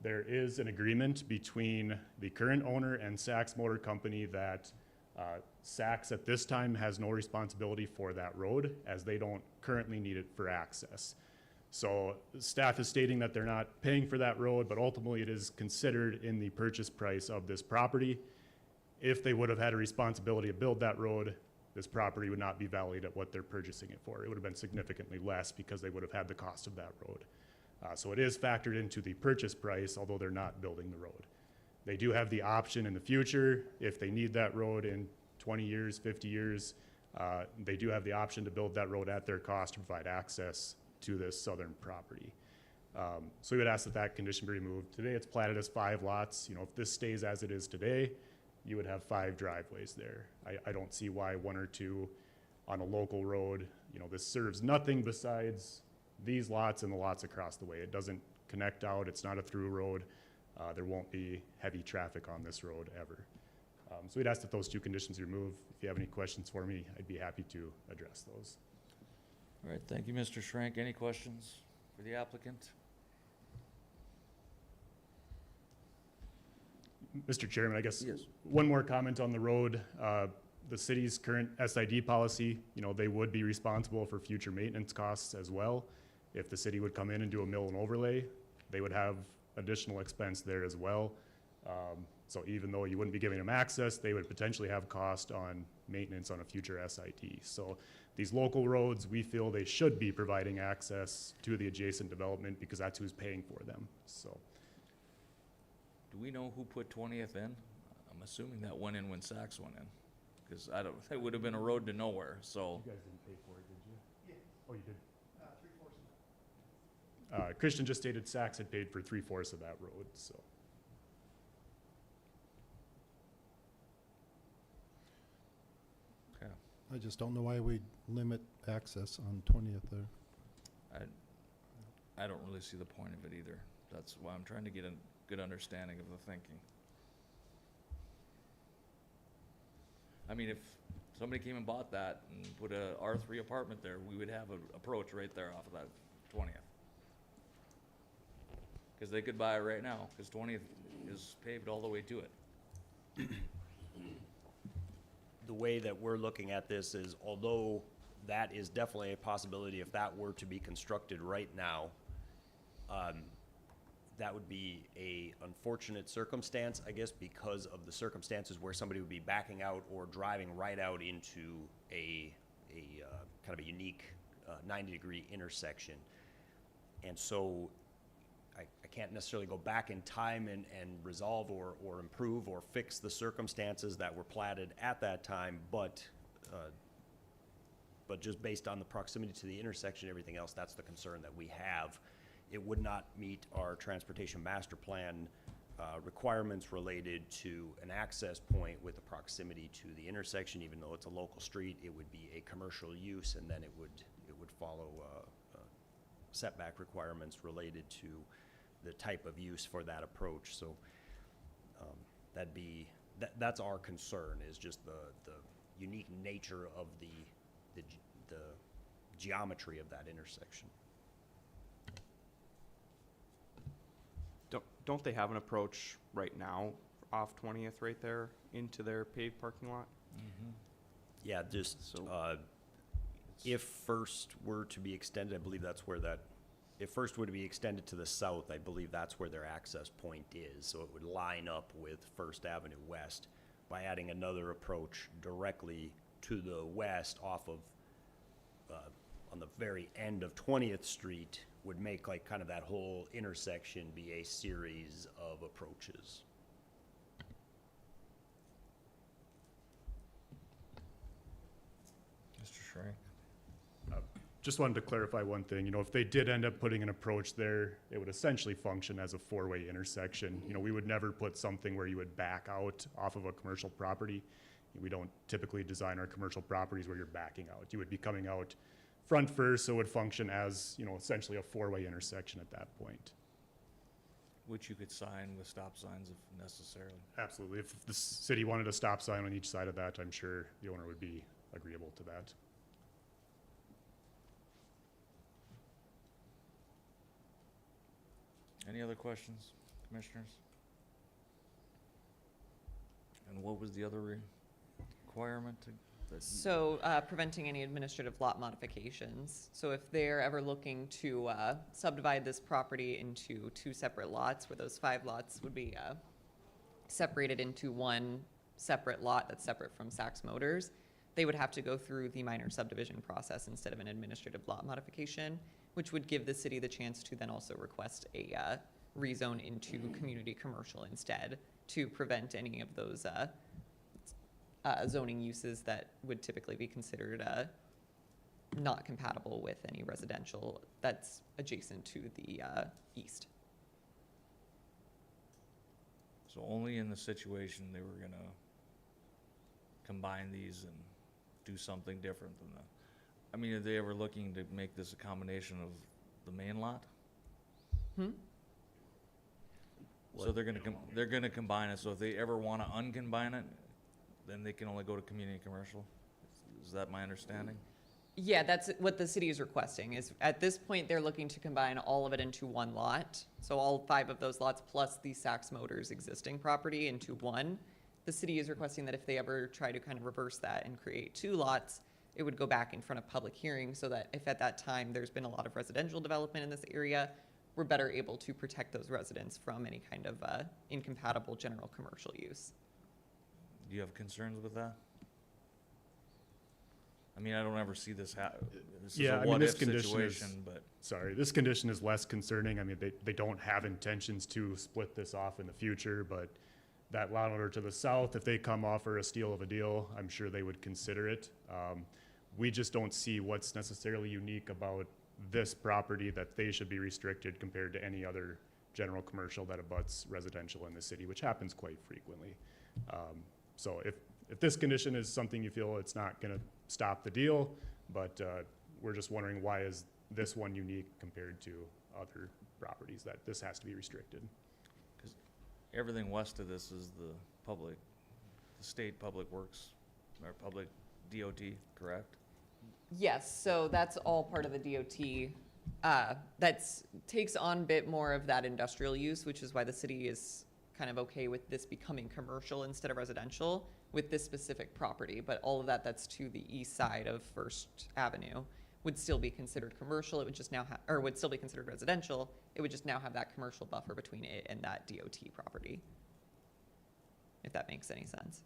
There is an agreement between the current owner and Sachs Motor Company that Sachs at this time has no responsibility for that road, as they don't currently need it for access. So staff is stating that they're not paying for that road, but ultimately it is considered in the purchase price of this property. If they would have had a responsibility to build that road, this property would not be valued at what they're purchasing it for. It would have been significantly less because they would have had the cost of that road. So it is factored into the purchase price, although they're not building the road. They do have the option in the future, if they need that road in 20 years, 50 years, they do have the option to build that road at their cost to provide access to this southern property. So we would ask that that condition be removed. Today, it's platted as 5 lots. You know, if this stays as it is today, you would have 5 driveways there. I don't see why 1 or 2 on a local road, you know, this serves nothing besides these lots and the lots across the way. It doesn't connect out, it's not a through road. There won't be heavy traffic on this road ever. So we'd ask that those 2 conditions be removed. If you have any questions for me, I'd be happy to address those. All right, thank you, Mr. Schrank. Any questions for the applicant? Mr. Chairman, I guess Yes. one more comment on the road. The city's current SID policy, you know, they would be responsible for future maintenance costs as well. If the city would come in and do a mill and overlay, they would have additional expense there as well. So even though you wouldn't be giving them access, they would potentially have cost on maintenance on a future SID. So these local roads, we feel they should be providing access to the adjacent development because that's who's paying for them, so. Do we know who put 20th in? I'm assuming that went in when Saks went in, because it would have been a road to nowhere, so. You guys didn't pay for it, did you? Yeah. Oh, you did? 3/4 Christian just stated Saks had paid for 3/4 of that road, so. Okay. I just don't know why we limit access on 20th there. I don't really see the point of it either. That's why I'm trying to get a good understanding of the thinking. I mean, if somebody came and bought that and put a R3 apartment there, we would have an approach right there off of that 20th. Because they could buy it right now, because 20th is paved all the way to it. The way that we're looking at this is, although that is definitely a possibility if that were to be constructed right now, that would be a unfortunate circumstance, I guess, because of the circumstances where somebody would be backing out or driving right out into a kind of a unique 90-degree intersection. And so I can't necessarily go back in time and resolve or improve or fix the circumstances that were platted at that time, but just based on the proximity to the intersection and everything else, that's the concern that we have. It would not meet our transportation master plan requirements related to an access point with the proximity to the intersection. Even though it's a local street, it would be a commercial use, and then it would follow setback requirements related to the type of use for that approach. So that's our concern, is just the unique nature of the geometry of that intersection. Don't they have an approach right now off 20th right there into their paved parking lot? Yeah, just, So- if First were to be extended, I believe that's where if First were to be extended to the south, I believe that's where their access point is. So it would line up with First Avenue West. By adding another approach directly to the west off of, on the very end of 20th Street, would make like kind of that whole intersection be a series of approaches. Mr. Schrank? Just wanted to clarify one thing. You know, if they did end up putting an approach there, it would essentially function as a 4-way intersection. You know, we would never put something where you would back out off of a commercial property. We don't typically design our commercial properties where you're backing out. You would be coming out front first, so it would function as, you know, essentially a 4-way intersection at that point. Which you could sign with stop signs if necessary. Absolutely. If the city wanted a stop sign on each side of that, I'm sure the owner would be agreeable to that. Any other questions, commissioners? And what was the other requirement? So preventing any administrative lot modifications. So if they're ever looking to subdivide this property into 2 separate lots, where those 5 lots would be separated into one separate lot that's separate from Saks Motors, they would have to go through the minor subdivision process instead of an administrative lot modification, which would give the city the chance to then also request a rezone into community commercial instead, to prevent any of those zoning uses that would typically be considered not compatible with any residential that's adjacent to the east. So only in the situation they were gonna combine these and do something different than the, I mean, are they ever looking to make this a combination of the main lot? Hmm? So they're gonna combine it, so if they ever wanna uncombine it, then they can only go to community commercial? Is that my understanding? Yeah, that's what the city is requesting, is at this point, they're looking to combine all of it into one lot. So all 5 of those lots plus the Saks Motors existing property into one. The city is requesting that if they ever try to kind of reverse that and create 2 lots, it would go back in front of public hearing so that if at that time there's been a lot of residential development in this area, we're better able to protect those residents from any kind of incompatible general commercial use. Do you have concerns with that? I mean, I don't ever see this this is Yeah, a I mean, this what-if condition is, situation, but sorry, this condition is less concerning. I mean, they don't have intentions to split this off in the future, but that lot owner to the south, if they come offer a steal of a deal, I'm sure they would consider it. We just don't see what's necessarily unique about this property that they should be restricted compared to any other general commercial that abuts residential in the city, which happens quite frequently. So if this condition is something you feel it's not gonna stop the deal, but we're just wondering why is this one unique compared to other properties that this has to be restricted? everything west of this is the state public works, or public DOT, correct? Yes, so that's all part of the DOT. That's takes on a bit more of that industrial use, which is why the city is kind of okay with this becoming commercial instead of residential with this specific property. But all of that that's to the east side of First Avenue would still be considered commercial. It would just now have, or would still be considered residential. It would just now have that commercial buffer between it and that DOT property, if that makes any sense.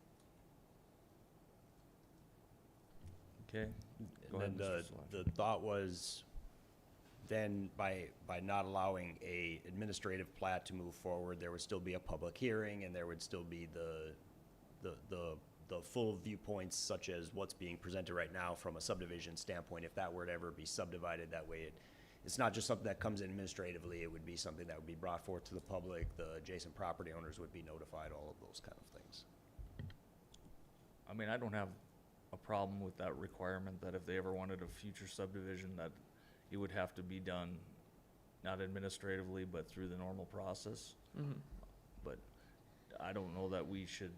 Okay. Go And then ahead, Mr. Solak. the thought was, then by not allowing a administrative plat to move forward, there would still be a public hearing, and there would still be the full viewpoints, such as what's being presented right now from a subdivision standpoint. If that were to ever be subdivided that way, it's not just something that comes in administratively, it would be something that would be brought forth to the public, the adjacent property owners would be notified, all of those kind of things. I mean, I don't have a problem with that requirement, that if they ever wanted a future subdivision, that it would have to be done, not administratively, but through the normal process. Mm-hmm. But I don't know that we should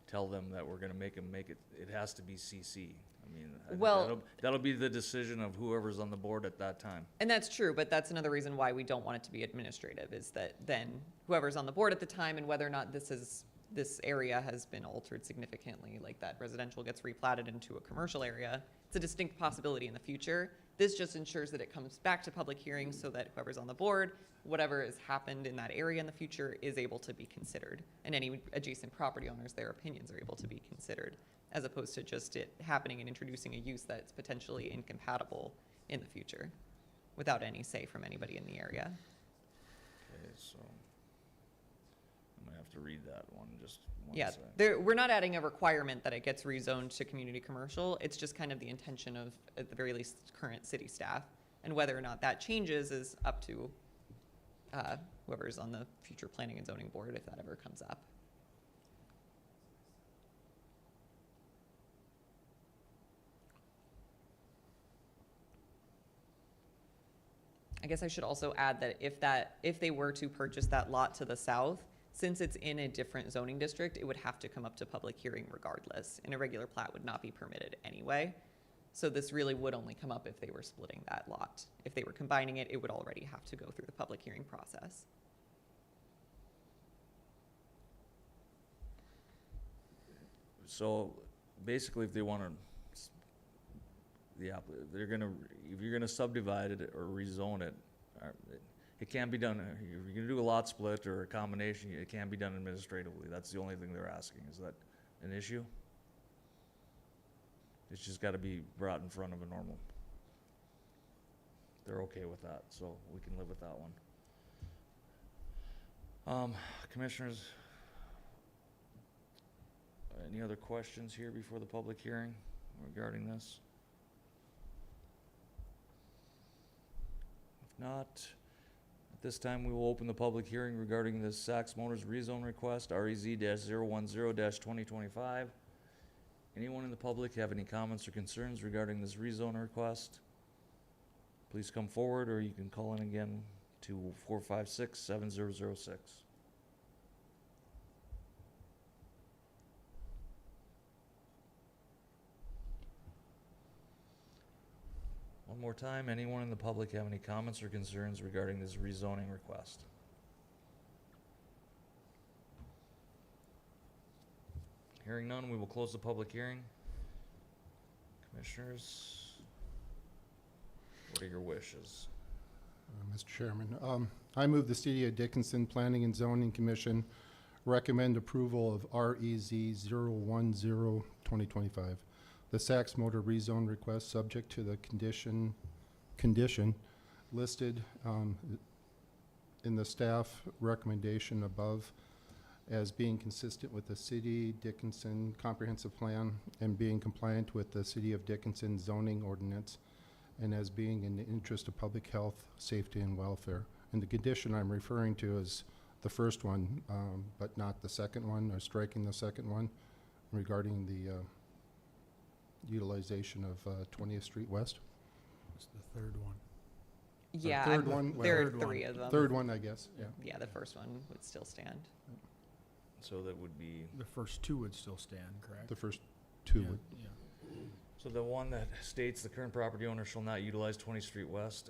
tell them that we're gonna make them make it, it has to be CC. I mean, Well- that'll be the decision of whoever's on the board at that time. And that's true, but that's another reason why we don't want it to be administrative, is that then whoever's on the board at the time and whether or not this area has been altered significantly, like that residential gets replatted into a commercial area, it's a distinct possibility in the future. This just ensures that it comes back to public hearing so that whoever's on the board, whatever has happened in that area in the future is able to be considered. And any adjacent property owners, their opinions are able to be considered, as opposed to just it happening and introducing a use that's potentially incompatible in the future without any say from anybody in the area. Okay, so I'm gonna have to read that one, just one Yeah, sec. we're not adding a requirement that it gets rezoned to community commercial. It's just kind of the intention of, at the very least, current city staff. And whether or not that changes is up to whoever's on the future planning and zoning board, if that ever comes up. I guess I should also add that if they were to purchase that lot to the south, since it's in a different zoning district, it would have to come up to public hearing regardless, and a regular plat would not be permitted anyway. So this really would only come up if they were splitting that lot. If they were combining it, it would already have to go through the public hearing process. So basically, if they wanna, if you're gonna subdivide it or rezone it, it can't be done, if you're gonna do a lot split or a combination, it can't be done administratively. That's the only thing they're asking. Is that an issue? It's just gotta be brought in front of a normal. They're okay with that, so we can live with that one. Commissioners, any other questions here before the public hearing regarding this? not, at this time, we will open the public hearing regarding the Saks Motors rezone request, REZ-010-2025. Anyone in the public have any comments or concerns regarding this rezone request? Please come forward, or you can call in again to 456-7006. One more time, anyone in the public have any comments or concerns regarding this rezoning request? Hearing none, we will close the public hearing. Commissioners, what are your wishes? Mr. Chairman, I move the City of Dickinson Planning and Zoning Commission recommend approval of REZ 010-2025. The Saks Motor rezone request subject to the condition listed in the staff recommendation above as being consistent with the City Dickinson Comprehensive Plan and being compliant with the City of Dickinson zoning ordinance and as being in the interest of public health, safety, and welfare. And the condition I'm referring to is the first one, but not the second one, or striking the second one regarding the utilization of 20th Street West. It's the third one. Yeah, third one, well, there are third one. 3 of them. Third one, I guess, yeah. Yeah, the first one would still stand. So that would be, The first two would still stand, correct? The first two Yeah, would. yeah. so the one that states the current property owner shall not utilize 20th Street West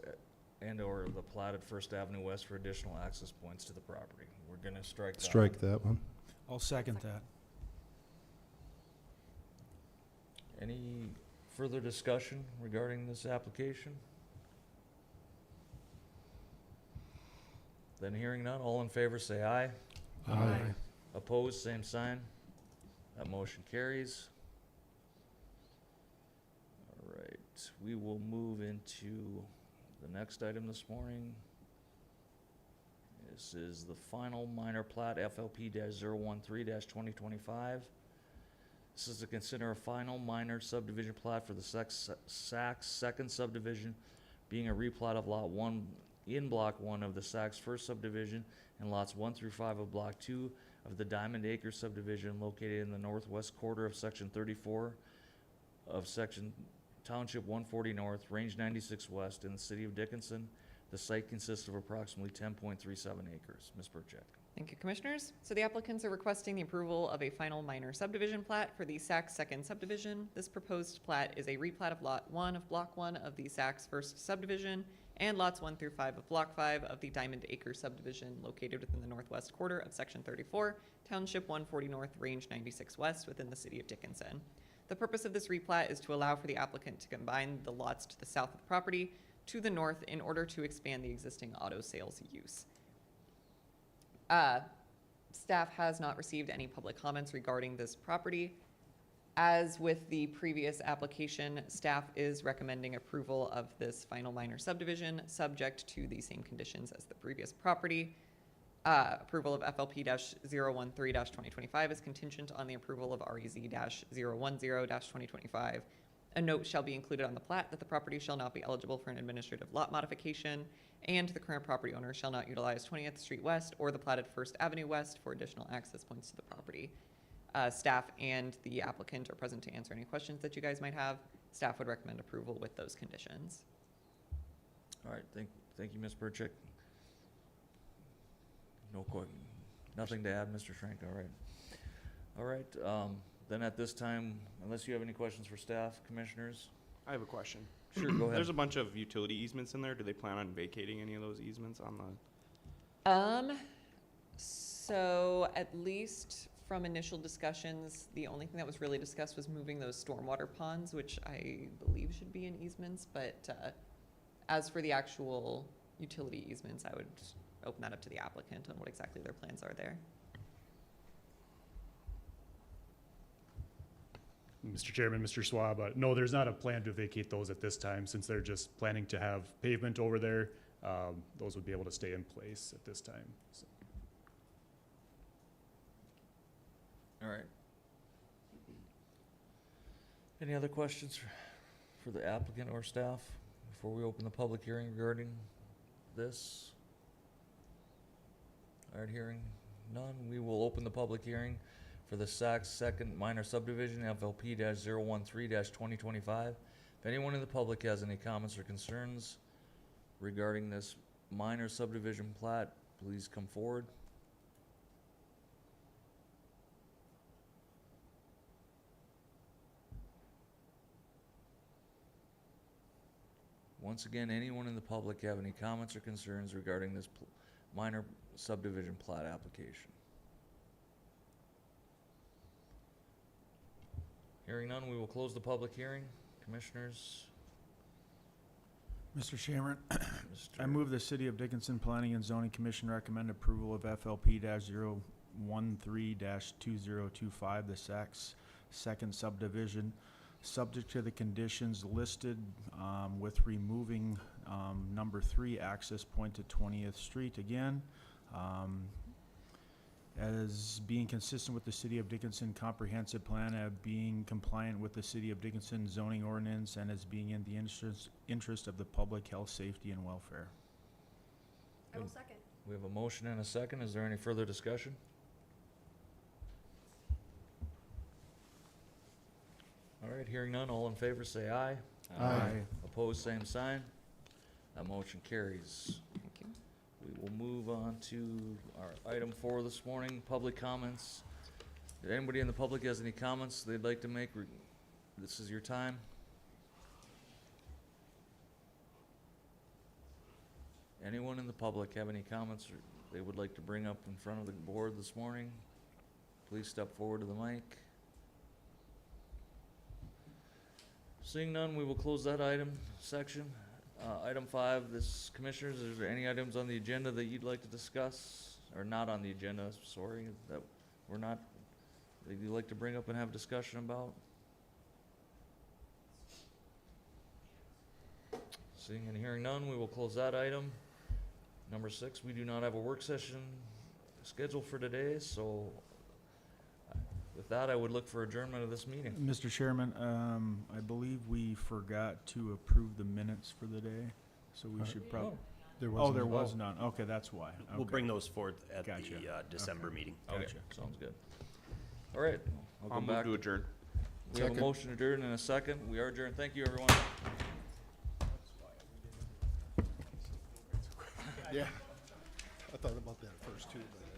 and/or the platted First Avenue West for additional access points to the property. We're gonna strike that. Strike that one. I'll second that. Any further discussion regarding this application? Then hearing none, all in favor say aye. Aye. Opposed, same sign. That motion carries. All right, we will move into the next item this morning. This is the final minor plat FLP-013-2025. This is to consider a final minor subdivision plat for the Saks second subdivision, being a replat of Lot 1 in Block 1 of the Saks first subdivision and lots 1 through 5 of Block 2 of the Diamond Acres subdivision located in the northwest quarter of Section 34 of Section Township 140 North, Range 96 West in the city of Dickinson. The site consists of approximately 10.37 acres. Ms. Burchett. Thank you, Commissioners. So the applicants are requesting the approval of a final minor subdivision plat for the Saks second subdivision. This proposed plat is a replat of Lot 1 of Block 1 of the Saks first subdivision and lots 1 through 5 of Block 5 of the Diamond Acres subdivision located within the northwest quarter of Section 34, Township 140 North, Range 96 West within the city of Dickinson. The purpose of this replat is to allow for the applicant to combine the lots to the south of the property to the north in order to expand the existing auto sales use. Staff has not received any public comments regarding this property. As with the previous application, staff is recommending approval of this final minor subdivision, subject to the same conditions as the previous property. Approval of FLP-013-2025 is contingent on the approval of REZ-010-2025. A note shall be included on the plat that the property shall not be eligible for an administrative lot modification, and the current property owner shall not utilize 20th Street West or the platted First Avenue West for additional access points to the property. Staff and the applicant are present to answer any questions that you guys might have. Staff would recommend approval with those conditions. All right, thank you, Ms. Burchett. Nothing to add, Mr. Schrank, all right. All right, then at this time, unless you have any questions for staff, commissioners? I have a question. Sure, go ahead. There's a bunch of utility easements in there. Do they plan on vacating any of those easements on the? So at least from initial discussions, the only thing that was really discussed was moving those stormwater ponds, which I believe should be in easements, but, as for the actual utility easements, I would open that up to the applicant on what exactly their plans are there. Mr. Chairman, Mr. Schwab, no, there's not a plan to vacate those at this time, since they're just planning to have pavement over there. Those would be able to stay in place at this time, so. All right. Any other questions for the applicant or staff before we open the public hearing regarding this? All right, hearing none, we will open the public hearing for the Saks Second Minor Subdivision, FLP-013-2025. If anyone in the public has any comments or concerns regarding this minor subdivision plat, please come forward. Once again, anyone in the public have any comments or concerns regarding this minor subdivision plat application? Hearing none, we will close the public hearing. Commissioners? Mr. Chairman, I Mr. move the City of Dickinson Planning and Zoning Commission recommend approval of FLP-013-2025, the Saks Second Subdivision, subject to the conditions listed, with removing number 3 access point to 20th Street again, as being consistent with the City of Dickinson Comprehensive Plan, being compliant with the City of Dickinson zoning ordinance, and as being in the interest of the public health, safety, and welfare. I will second. We have a motion and a second. Is there any further discussion? All right, hearing none, all in favor say aye. Aye. Opposed, same sign. That motion carries. Thank you. We will move on to our item 4 this morning, public comments. If anybody in the public has any comments they'd like to make, this is your time. Anyone in the public have any comments they would like to bring up in front of the board this morning? Please step forward to the mic. Seeing none, we will close that item section. Item 5, this, commissioners, is there any items on the agenda that you'd like to discuss? Or not on the agenda, sorry, that we're not, that you'd like to bring up and have discussion about? Seeing and hearing none, we will close that item. Number 6, we do not have a work session scheduled for today, so with that, I would look for adjournment of this meeting. Mr. Chairman, I believe we forgot to approve the minutes for the day, so we should probably. Oh, There Oh, there none. was none. Okay, that's why. We'll Okay. bring those forth at the Gotcha. December Okay. meeting. okay, Gotcha. sounds good. All right, I'll I'll come move back. to adjourn. We have a Second. motion adjourned in a second. We are adjourned. Thank you, everyone. Yeah. I thought about that at first too, but.